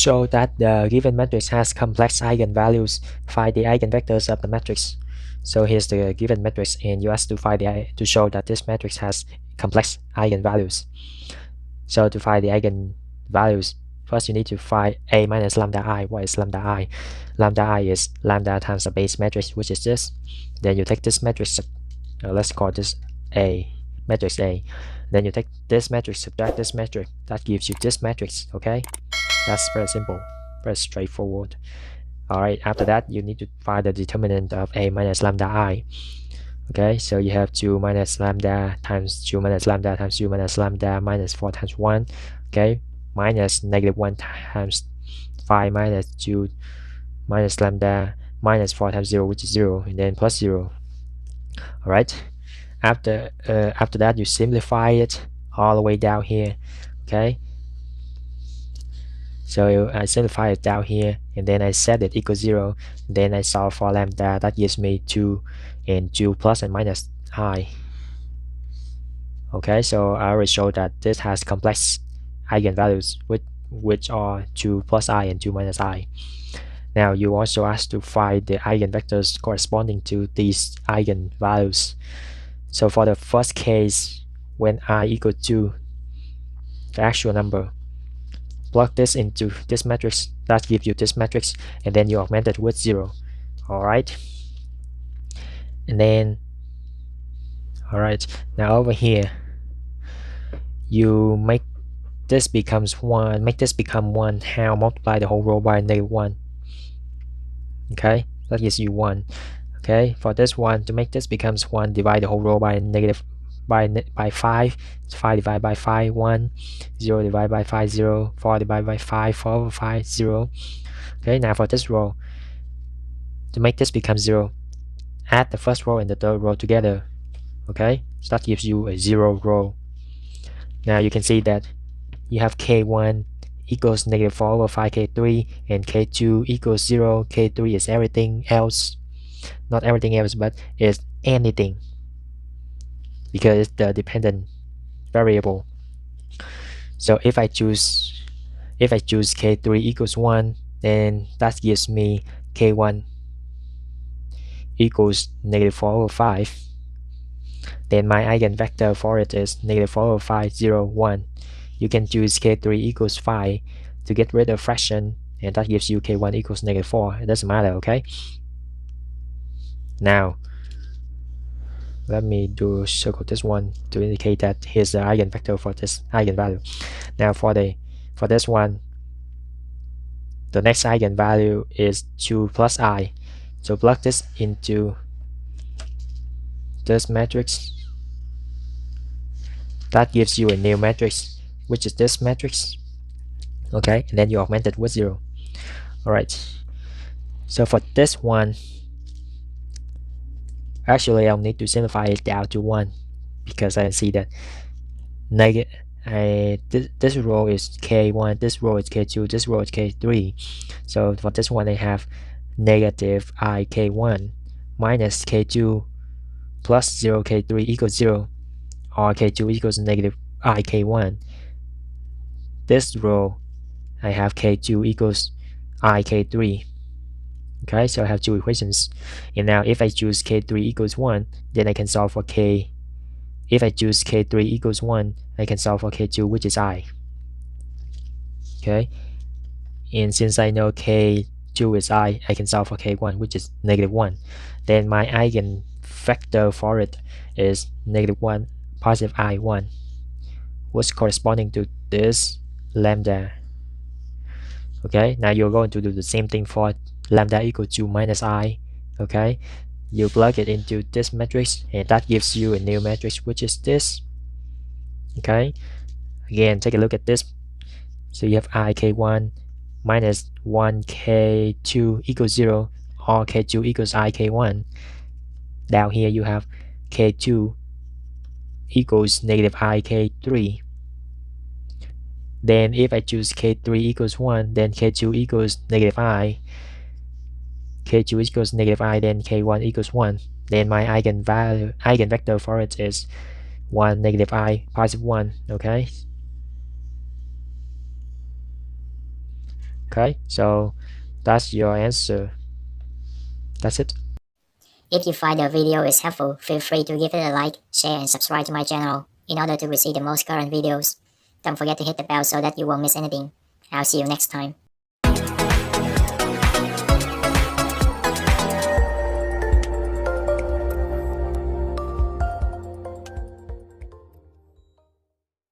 show that the given matrix has complex eigenvalues, find the eigenvectors of the matrix. So here's the given matrix, and you ask to to show that this matrix has complex eigenvalues. So to find the eigenvalues, first you need to find A minus lambda I. What is lambda I? Lambda I is lambda times the base matrix, which is this. Then you take this matrix, let's call this A, matrix A. Then you take this matrix, subtract this matrix, that gives you this matrix, okay? That's very simple, very straightforward. Alright, after that you need to find the determinant of A minus lambda I. Okay, so you have 2 minus lambda times 2 minus lambda times 2 minus lambda minus 4 times 1, okay, minus negative 1 times 5 minus 2 minus lambda minus 4 times 0, which is 0, and then plus 0. Alright, after that you simplify it all the way down here, okay? So I simplify it down here, and then I set it equals 0, then I solve for lambda, that gives me 2 and 2 plus and minus I. Okay, so I already showed that this has complex eigenvalues which are 2 plus I and 2 minus I. Now you also asked to find the eigenvectors corresponding to these eigenvalues. So for the first case, when I equal to the actual number, plug this into this matrix, that gives you this matrix, and then you augment it with 0. Alright, and then now over here you make this becomes 1, make this become 1. How? Multiply the whole row by negative 1. Okay, that gives you 1. Okay, for this one, to make this becomes 1, divide the whole row by negative by 5. 5 divided by 5, 1. 0 divided by 5, 0. 4 divided by 5, 4 over 5, 0. Okay, now for this row, to make this become 0, add the first row and the third row together. Okay, so that gives you a 0 row. Now you can see that you have k1 equals negative 4 over 5 k3, and k2 equals 0. K3 is everything else, not everything else, but it's anything, because it's the dependent variable. So if I choose k3 equals 1, then that gives me k1 equals negative 4 over 5. Then my eigenvector for it is negative 4 over 5, 0, 1. You can choose k3 equals 5 to get rid of fraction, and that gives you k1 equals negative 4. It doesn't matter, okay? Now let me circle this one to indicate that here's the eigenvector for this eigenvalue. Now for this one, the next eigenvalue is 2 plus I. So plug this into this matrix. That gives you a new matrix, which is this matrix. Okay, and then you augment it with 0. Alright, so for this one, actually I'll need to simplify it down to 1, because I see that this row is k1, this row is k2, this row is k3. So for this one I have negative I k1 minus k2 plus 0 k3 equals 0, or k2 equals negative I k1. This row I have k2 equals I k3. Okay, so I have two equations, and now if I choose k3 equals 1, then I can solve for k. If I choose k3 equals 1, I can solve for k2, which is I. Okay, and since I know k2 is I can solve for k1, which is negative 1. Then my eigenvector for it is negative 1, positive I1, what's corresponding to this lambda. Okay, now you're going to do the same thing for lambda equal to minus I. Okay, you plug it into this matrix, and that gives you a new matrix, which is this. Okay, again, take a look at this. So you have I k1 minus 1 k2 equals 0, or k2 equals I k1. Down here you have k2 equals negative I k3. Then if I choose k3 equals 1, then k2 equals negative I. K2 equals negative I, then k1 equals 1. Then my eigenvector for it is 1, negative I, positive 1. Okay, Okay, so that's your answer. That's it. If you find the video is helpful, feel free to give it a like, share, and subscribe to my channel in order to receive the most current videos. Don't forget to hit the bell so that you won't miss anything. I'll see you next time.